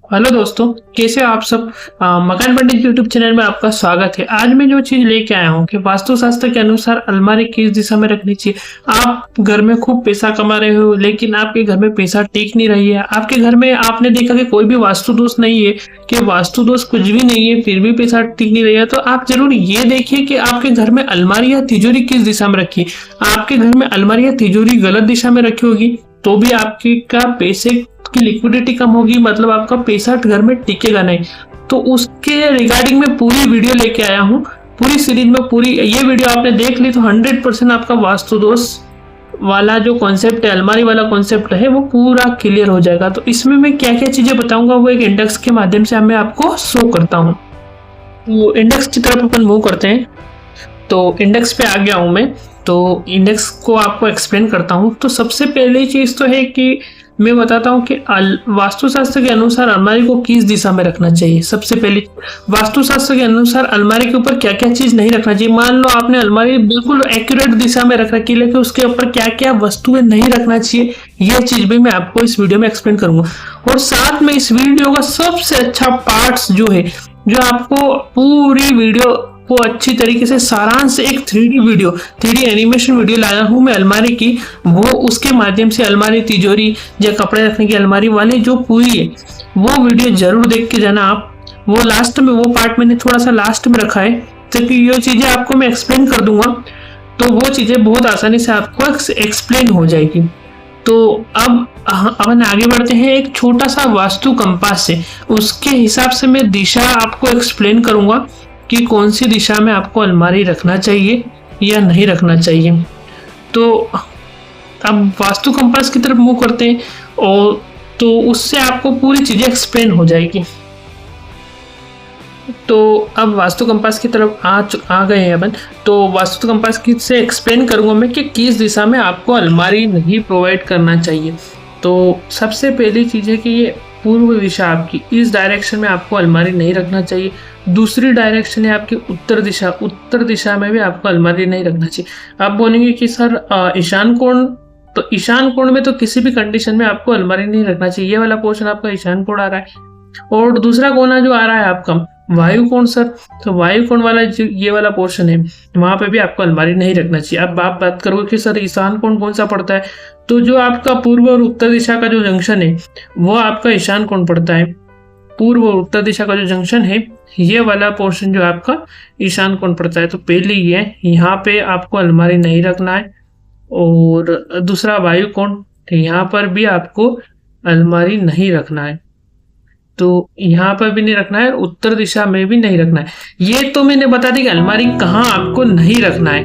Hello दोस्तों, कैसे हो आप सब। मकान पंडित यूट्यूब चैनल में आपका स्वागत है। आज मैं जो चीज लेके आया हूँ कि वास्तुशास्त्र के अनुसार अलमारी किस दिशा में रखनी चाहिए। आप घर में खूब पैसा कमा रहे हो लेकिन आपके घर में पैसा टिक नहीं रही है। आपके घर में आपने देखा कि कोई भी वास्तु दोष नहीं है, कि वास्तु दोष कुछ भी नहीं है, फिर भी पैसा टिक नहीं रही है, तो आप जरूर ये देखिए कि आपके घर में अलमारी या तिजोरी किस दिशा में रखी है। आपके घर में अलमारी या तिजोरी गलत दिशा में रखी होगी तो भी आपके का पैसे की लिक्विडिटी कम होगी, मतलब आपका पैसा घर में टिकेगा नहीं। तो उसके रिगार्डिंग में पूरी वीडियो लेके आया हूँ, पूरी सीरीज में। पूरी ये वीडियो आपने देख ली तो 100% आपका वास्तु दोष वाला जो कॉन्सेप्ट है, अलमारी वाला कॉन्सेप्ट है, वो पूरा क्लियर हो जाएगा। तो इसमें मैं क्या क्या चीजें बताऊंगा वो एक इंडेक्स के माध्यम से मैं आपको शो करता हूँ। तो इंडेक्स की तरफ अपन मूव करते हैं। तो इंडेक्स पे आ गया हूँ मैं। तो इंडेक्स को आपको एक्सप्लेन करता हूँ। तो सबसे पहली चीज तो है कि मैं बताता हूँ कि वास्तुशास्त्र के अनुसार अलमारी को किस दिशा में रखना चाहिए। सबसे पहले वास्तुशास्त्र के अनुसार अलमारी के ऊपर क्या क्या चीज नहीं रखना चाहिए। मान लो आपने अलमारी बिल्कुल एक्यूरेट दिशा में रख रखी, लेकिन उसके ऊपर क्या क्या वस्तुएं नहीं रखना चाहिए, यह चीज भी मैं आपको इस वीडियो में एक्सप्लेन करूंगा। और साथ में इस वीडियो का सबसे अच्छा पार्ट जो है, जो आपको पूरी वीडियो को अच्छी तरीके से सारांश, एक 3D video, 3D animation video लाया हूं मैं अलमारी की, वो उसके माध्यम से अलमारी, तिजोरी या कपड़े रखने की अलमारी वाली जो पूरी है वो वीडियो जरूर देख के जाना आप। वो लास्ट में, वो पार्ट मैंने थोड़ा सा लास्ट में रखा है ताकि ये चीजें आपको मैं एक्सप्लेन कर दूंगा, तो वो चीजें बहुत आसानी से आपको एक्सप्लेन हो जाएगी। तो अब अपन आगे बढ़ते हैं। एक छोटा सा वास्तु कंपास है, उसके हिसाब से मैं दिशा आपको एक्सप्लेन करूंगा कि कौन सी दिशा में आपको अलमारी रखना चाहिए या नहीं रखना चाहिए। तो अब वास्तु कंपास की तरफ मूव करते हैं और तो उससे आपको पूरी चीजें एक्सप्लेन हो जाएगी। तो अब वास्तु कंपास की तरफ आ गए हैं अपन। तो वास्तु कंपास की से एक्सप्लेन करूंगा मैं कि किस दिशा में आपको अलमारी नहीं प्रोवाइड करना चाहिए। तो सबसे पहली चीज है कि ये पूर्व दिशा, आपकी इस डायरेक्शन में आपको अलमारी नहीं रखना चाहिए। दूसरी डायरेक्शन है आपकी उत्तर दिशा, उत्तर दिशा में भी आपको अलमारी नहीं रखना चाहिए। आप बोलेंगे कि सर ईशान कोण, तो ईशान कोण में तो किसी भी कंडीशन में आपको अलमारी नहीं रखना चाहिए। ये वाला पोर्शन आपका ईशान कोण आ रहा है। और दूसरा कोना जो आ रहा है आपका वायु कोण सर, तो वायु कोण वाला जो ये वाला पोर्शन है, वहां पे भी आपको अलमारी नहीं रखना चाहिए। अब आप बात करोगे कि सर ईशान कोण कौन सा पड़ता है, तो जो आपका पूर्व और उत्तर दिशा का जो जंक्शन है वो आपका ईशान कोण पड़ता है। पूर्व और उत्तर दिशा का जो जंक्शन है, ये वाला पोर्शन जो आपका ईशान कोण पड़ता है। तो पहले ये यहाँ पे आपको अलमारी नहीं रखना है। और दूसरा वायु कोण, यहाँ पर भी आपको अलमारी नहीं रखना है। तो यहाँ पर भी नहीं रखना है, उत्तर दिशा में भी नहीं रखना है। ये तो मैंने बता दी कि अलमारी कहाँ आपको नहीं रखना है,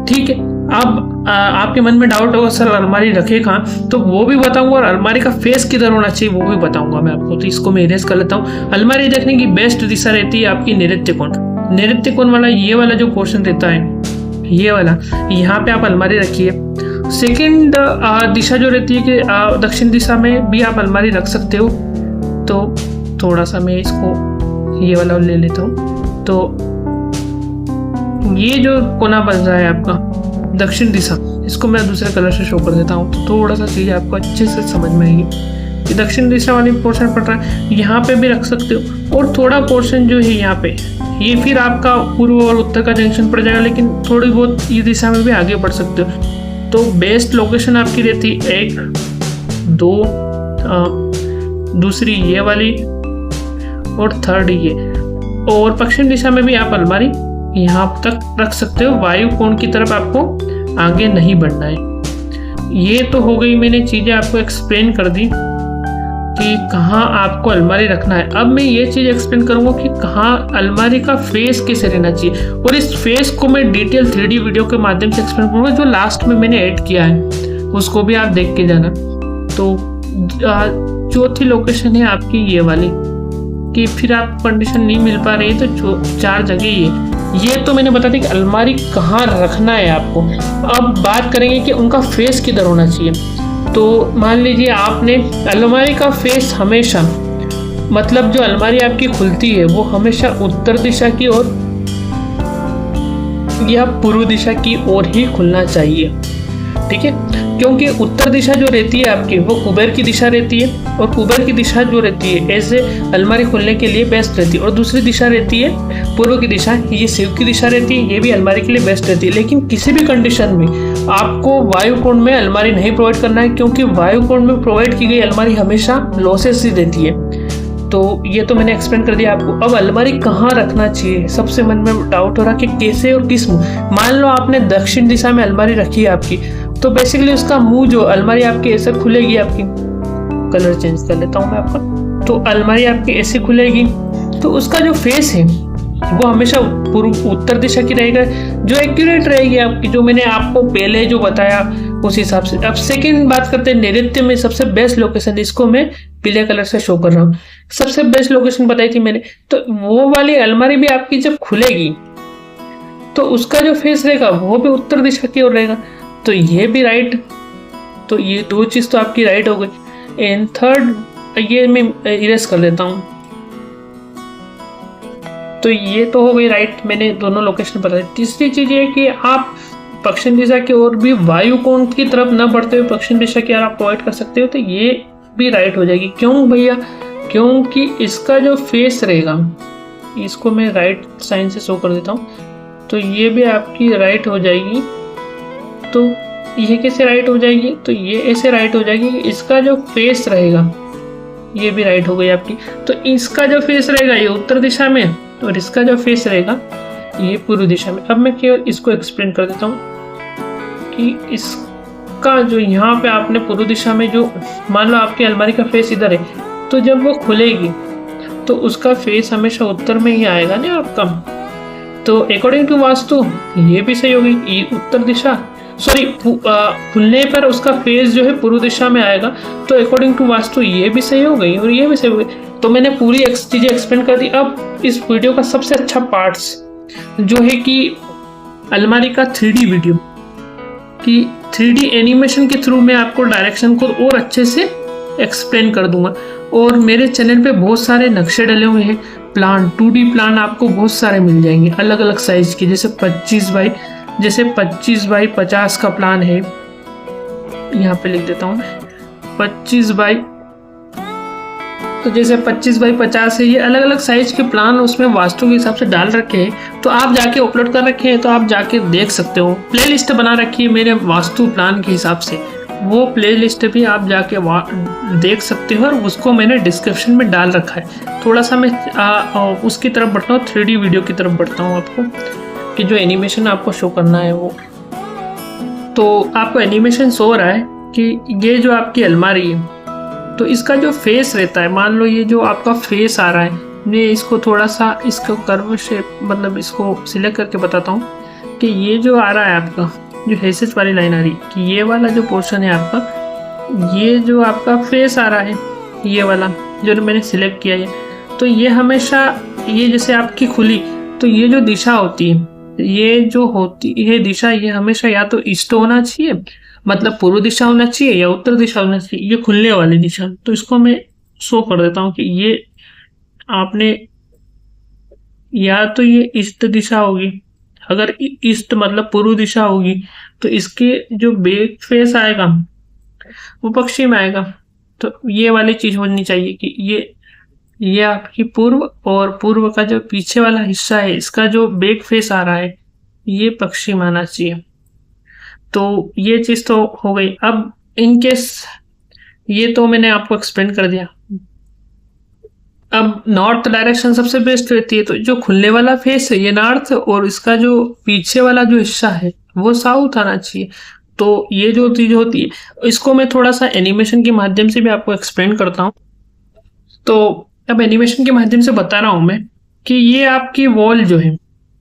ठीक है। अब आपके मन में डाउट होगा सर अलमारी रखे कहाँ, तो वो भी बताऊंगा। और अलमारी का फेस किधर होना चाहिए वो भी बताऊंगा मैं आपको। तो इसको मैं इरेज कर लेता हूँ। अलमारी रखने की बेस्ट दिशा रहती है आपकी नैऋत्य कोण। नैऋत्य कोण वाला ये वाला जो पोर्शन रहता है, ये वाला, यहाँ पे आप अलमारी रखिए। सेकेंड दिशा जो रहती है कि दक्षिण दिशा में भी आप अलमारी रख सकते हो। तो थोड़ा सा मैं इसको ये वाला ले लेता हूँ। तो ये जो कोना बन रहा है आपका दक्षिण दिशा, इसको मैं दूसरे कलर से शो कर देता हूँ तो थोड़ा सा चीज़ आपको अच्छे से समझ में आएगी। ये दक्षिण दिशा वाली पोर्शन पड़ रहा है, यहाँ पे भी रख सकते हो। और थोड़ा पोर्शन जो है यहाँ पे, ये फिर आपका पूर्व और उत्तर का जंक्शन पड़ जाएगा, लेकिन थोड़ी बहुत ये दिशा में भी आगे बढ़ सकते हो। तो बेस्ट लोकेशन आपकी रहती 1, 2, दूसरी ये वाली और थर्ड ये। और पश्चिम दिशा में भी आप अलमारी यहाँ तक रख सकते हो। वायु कोण की तरफ आपको आगे नहीं बढ़ना है। ये तो हो गई, मैंने चीजें आपको एक्सप्लेन कर दी कि कहाँ आपको अलमारी रखना है। अब मैं ये चीज एक्सप्लेन करूंगा कि कहाँ अलमारी का फेस कैसे रहना चाहिए। और इस फेस को मैं डिटेल 3D वीडियो के माध्यम से एक्सप्लेन करूंगा, जो लास्ट में मैंने ऐड किया है, उसको भी आप देख के जाना। तो चौथी लोकेशन है आपकी ये वाली, कि फिर आप कंडीशन नहीं मिल पा रही है तो 4 जगह ये तो मैंने बता दी कि अलमारी कहाँ रखना है आपको। अब बात करेंगे कि उनका फेस किधर होना चाहिए। तो मान लीजिए आपने अलमारी का फेस हमेशा, मतलब जो अलमारी आपकी खुलती है वो हमेशा उत्तर दिशा की ओर या पूर्व दिशा की ओर ही खुलना चाहिए, ठीक है। क्योंकि उत्तर दिशा जो रहती है आपकी वो कुबेर की दिशा रहती है, और कुबेर की दिशा जो रहती है ऐसे अलमारी खोलने के लिए बेस्ट रहती है। और दूसरी दिशा रहती है पूर्व की दिशा, ये शिव की दिशा रहती है, ये भी अलमारी के लिए बेस्ट रहती है। लेकिन किसी भी कंडीशन में आपको वायु कोण में अलमारी नहीं प्रोवाइड करना है, क्योंकि वायु कोण में प्रोवाइड की गई अलमारी हमेशा लॉसेस ही देती है। तो ये तो मैंने एक्सप्लेन कर दिया आपको। अब अलमारी कहाँ रखना चाहिए, सबसे मन में डाउट हो रहा कि कैसे और किस मुंह। मान लो आपने दक्षिण दिशा में अलमारी रखी है आपकी, तो बेसिकली उसका मुंह जो अलमारी आपकी ऐसे खुलेगी, आपकी कलर चेंज कर लेता हूँ मैं आपका, तो अलमारी आपकी ऐसे खुलेगी, तो उसका जो फेस है वो हमेशा पूर्व उत्तर दिशा की रहेगा, जो एक्यूरेट रहेगी आपकी, जो मैंने आपको पहले जो बताया उस हिसाब से। अब सेकंड बात करते हैं नैऋत्य में सबसे बेस्ट लोकेशन, इसको मैं पीले कलर से शो कर रहा हूँ। सबसे बेस्ट लोकेशन बताई थी मैंने, तो वो वाली अलमारी भी आपकी जब खुलेगी तो उसका जो फेस रहेगा वो भी उत्तर दिशा की ओर रहेगा, तो ये भी राइट। तो ये दो चीज तो आपकी राइट हो गई। एंड थर्ड ये मैं इरेज कर देता हूँ, तो ये तो हो गई राइट, मैंने दोनों लोकेशन बताई। तीसरी चीज ये कि आप पश्चिम दिशा की ओर भी वायु कोण की तरफ न बढ़ते हुए पश्चिम दिशा की ओर आप प्रोवाइड कर सकते हो, तो ये भी राइट हो जाएगी। क्यों भैया, क्योंकि इसका जो फेस रहेगा, इसको मैं राइट साइन से शो कर देता हूँ, तो ये भी आपकी राइट हो जाएगी। तो ये कैसे राइट हो जाएगी, तो ये ऐसे राइट हो जाएगी कि इसका जो फेस रहेगा ये भी राइट हो गई आपकी। तो इसका जो फेस रहेगा ये उत्तर दिशा में, और इसका जो फेस रहेगा ये पूर्व दिशा में। अब मैं केवल इसको एक्सप्लेन कर देता हूँ कि इसका जो यहाँ पे आपने पूर्व दिशा में जो, मान लो आपकी अलमारी का फेस इधर है, तो जब वो खुलेगी तो उसका फेस हमेशा उत्तर में ही आएगा ना आपका। तो अकॉर्डिंग टू वास्तु ये भी सही होगी, ये उत्तर दिशा, सॉरी खुलने पर उसका फेस जो है पूर्व दिशा में आएगा, तो अकॉर्डिंग टू वास्तु ये भी सही हो गई और ये भी सही हो गई। तो मैंने पूरी चीजें एक्सप्लेन कर दी। अब इस वीडियो का सबसे अच्छा पार्ट्स जो है कि अलमारी का 3D वीडियो, कि 3D एनिमेशन के थ्रू मैं आपको डायरेक्शन को और अच्छे से एक्सप्लेन कर दूंगा। और मेरे चैनल पे बहुत सारे नक्शे डले हुए हैं, प्लान 2D प्लान आपको बहुत सारे मिल जाएंगे अलग अलग साइज के, जैसे 25 बाई 50 का प्लान है, यहाँ पे लिख देता हूँ 25 बाई, तो जैसे 25 बाई 50 है, ये अलग अलग साइज के प्लान उसमें वास्तु के हिसाब से डाल रखे हैं। तो आप जाके अपलोड कर रखे हैं, तो आप जाके देख सकते हो। प्लेलिस्ट बना रखी है मेरे वास्तु प्लान के हिसाब से, वो प्लेलिस्ट भी आप जाके देख सकते हो, और उसको मैंने डिस्क्रिप्शन में डाल रखा है। थोड़ा सा मैं उसकी तरफ बढ़ता हूँ, 3D वीडियो की तरफ बढ़ता हूँ आपको, कि जो एनिमेशन आपको शो करना है वो। तो आपको एनिमेशन शो हो रहा है कि ये जो आपकी अलमारी है, तो इसका जो फेस रहता है, मान लो ये जो आपका फेस आ रहा है, मैं इसको थोड़ा सा इसको कर्व शेप, मतलब इसको सिलेक्ट करके बताता हूँ कि ये जो आ रहा है आपका, जो हेसेज वाली लाइन आ रही है, कि ये वाला जो पोर्शन है आपका, ये जो आपका फेस आ रहा है, ये वाला जो मैंने सिलेक्ट किया है, तो ये हमेशा, ये जैसे आपकी खुली, तो ये जो दिशा होती है, ये जो होती है दिशा, ये हमेशा या तो ईस्ट होना चाहिए, मतलब पूर्व दिशा होना चाहिए, या उत्तर दिशा होना चाहिए, ये खुलने वाली दिशा। तो इसको मैं शो कर देता हूँ कि ये आपने, या तो ये ईस्ट दिशा होगी, अगर ईस्ट मतलब पूर्व दिशा होगी, तो इसके जो बैक फेस आएगा वो पश्चिम आएगा। तो ये वाली चीज होनी चाहिए कि ये आपकी पूर्व, और पूर्व का जो पीछे वाला हिस्सा है, इसका जो बैक फेस आ रहा है, ये पश्चिम आना चाहिए। तो ये चीज तो हो गई। अब इन केस ये तो मैंने आपको एक्सप्लेन कर दिया। अब नॉर्थ डायरेक्शन सबसे बेस्ट रहती है, तो जो खुलने वाला फेस है ये नॉर्थ, और इसका जो पीछे वाला जो हिस्सा है वो साउथ आना चाहिए। तो ये जो चीज होती है, इसको मैं थोड़ा सा एनिमेशन के माध्यम से भी आपको एक्सप्लेन करता हूँ। तो अब एनिमेशन के माध्यम से बता रहा हूँ मैं कि ये आपकी वॉल जो है,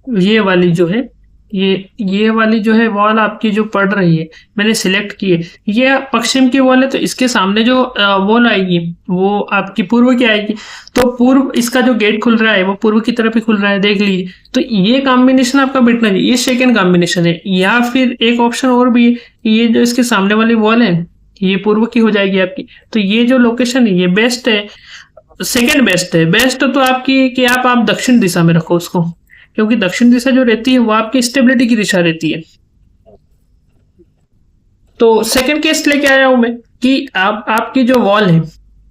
ये वाली जो है, ये वाली जो है वॉल आपकी जो पड़ रही है, मैंने सिलेक्ट की है, ये पश्चिम की वॉल है, तो इसके सामने जो वॉल आएगी वो आपकी पूर्व की आएगी। तो पूर्व, इसका जो गेट खुल रहा है वो पूर्व की तरफ ही खुल रहा है, देख लीजिए। तो ये कॉम्बिनेशन आपका बैठना चाहिए, ये सेकेंड कॉम्बिनेशन है। या फिर एक ऑप्शन और भी है, ये जो इसके सामने वाली वॉल है ये पूर्व की हो जाएगी आपकी। तो ये जो लोकेशन है ये बेस्ट है, सेकेंड बेस्ट है। बेस्ट तो आपकी कि आप दक्षिण दिशा में रखो उसको, क्योंकि दक्षिण दिशा जो रहती है वो आपकी स्टेबिलिटी की दिशा रहती है। तो सेकंड केस लेके आया हूं मैं कि आपकी जो वॉल है,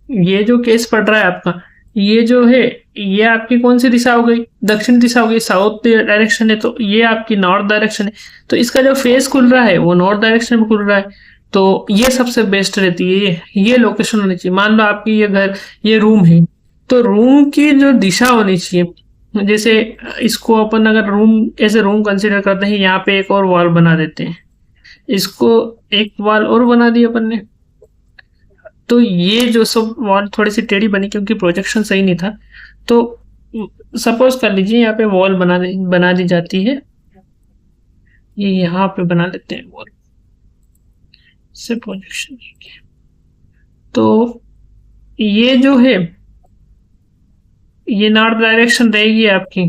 ये जो केस पड़ रहा है आपका, ये जो है ये आपकी कौन सी दिशा हो गई, दक्षिण दिशा हो गई, साउथ डायरेक्शन है, तो ये आपकी नॉर्थ डायरेक्शन है। तो इसका जो फेस खुल रहा है वो नॉर्थ डायरेक्शन में खुल रहा है, तो ये सबसे बेस्ट रहती है। ये लोकेशन होनी चाहिए। मान लो आपकी ये घर, ये रूम है, तो रूम की जो दिशा होनी चाहिए, जैसे इसको अपन अगर room as a room consider करते हैं, यहाँ पे एक और वॉल बना देते हैं, इसको एक वॉल और बना दी अपन ने, तो ये जो सब वॉल थोड़ी सी टेढ़ी बनी क्योंकि प्रोजेक्शन सही नहीं था। तो सपोज कर लीजिए यहाँ पे वॉल बना दी जाती है, ये यहाँ पे बना लेते हैं वॉल से प्रोजेक्शन। तो ये जो है ये नॉर्थ डायरेक्शन रहेगी आपकी।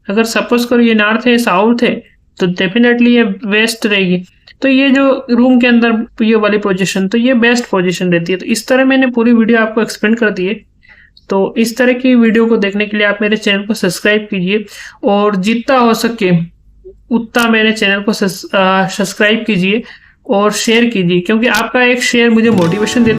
अगर सपोज करो ये नॉर्थ है, साउथ है, तो डेफिनेटली ये वेस्ट रहेगी। तो ये जो रूम के अंदर ये वाली पोजीशन, तो ये बेस्ट पोजीशन रहती है। तो इस तरह मैंने पूरी वीडियो आपको एक्सप्लेन कर दी है। तो इस तरह की वीडियो को देखने के लिए आप मेरे चैनल को सब्सक्राइब कीजिए, और जितना हो सके उतना मेरे चैनल को सब्सक्राइब कीजिए और शेयर कीजिए, क्योंकि आपका एक शेयर मुझे मोटिवेशन देता है।